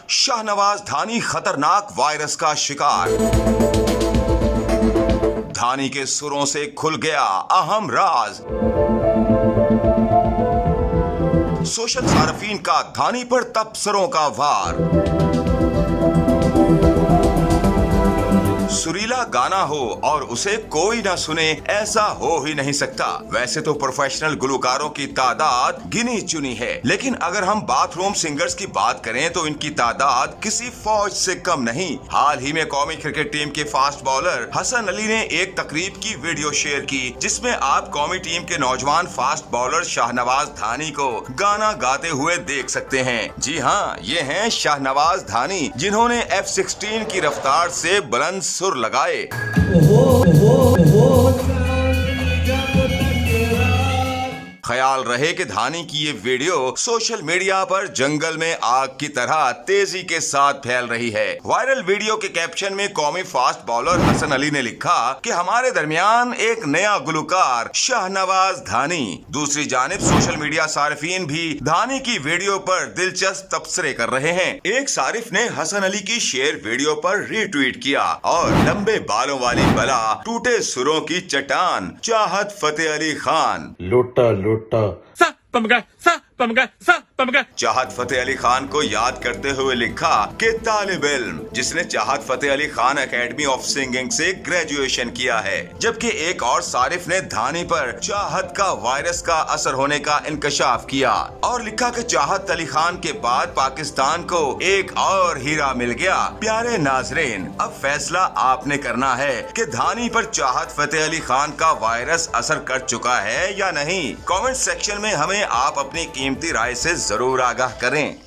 शाहनवाज धानी खतरनाक वायरस का शिकार। धानी के सुरों से खुल गया अहम राज। सोशल सार्फिन का धानी पर तबसरों का वार। सुरीला गाना हो और उसे कोई ना सुने, ऐसा हो ही नहीं सकता। वैसे तो प्रोफेशनल गुलकारों की तादाद गिनी चुनी है, लेकिन अगर हम बाथरूम सिंगर्स की बात करें तो इनकी तादाद किसी फौज से कम नहीं। हाल ही में कौमी क्रिकेट टीम के फास्ट बॉलर हसन अली ने एक तकरीब की वीडियो शेयर की, जिसमें आप कौमी टीम के नौजवान फास्ट बॉलर शाहनवाज धानी को गाना गाते हुए देख सकते हैं। जी हाँ, ये हैं शाहनवाज धानी, जिन्होंने F-16 की रफ्तार से बुलंद सुर लगाए। ख्याल रहे कि धानी की ये वीडियो सोशल मीडिया पर जंगल में आग की तरह तेजी के साथ फैल रही है। वायरल वीडियो के कैप्शन में कौमी फास्ट बॉलर हसन अली ने लिखा कि हमारे दरमियान एक नया गुलकार शाहनवाज धानी। दूसरी जानिब सोशल मीडिया सार्फिन भी धानी की वीडियो पर दिलचस्प तबसरे कर रहे हैं। एक सारिफ ने हसन अली की शेयर वीडियो पर रीट्वीट किया और लंबे बालों वाली बला, टूटे सुरों की चट्टान, चाहत फतेह अली खान। लोटा चाहत फतेह अली खान को याद करते हुए लिखा कि तालिब इल्म जिसने Chahat Fateh Ali Khan academy of singing से ग्रेजुएशन किया है। जबकि एक और सारिफ ने धानी पर चाहत का वायरस का असर होने का इंकशाफ किया और लिखा कि चाहत अली खान के बाद पाकिस्तान को एक और हीरा मिल गया। प्यारे नाजरीन, अब फैसला आपने करना है कि धानी पर चाहत फतेह अली खान का वायरस असर कर चुका है या नहीं। कमेंट सेक्शन में हमें आप अपनी कीमती राय से जरूर आगाह करें।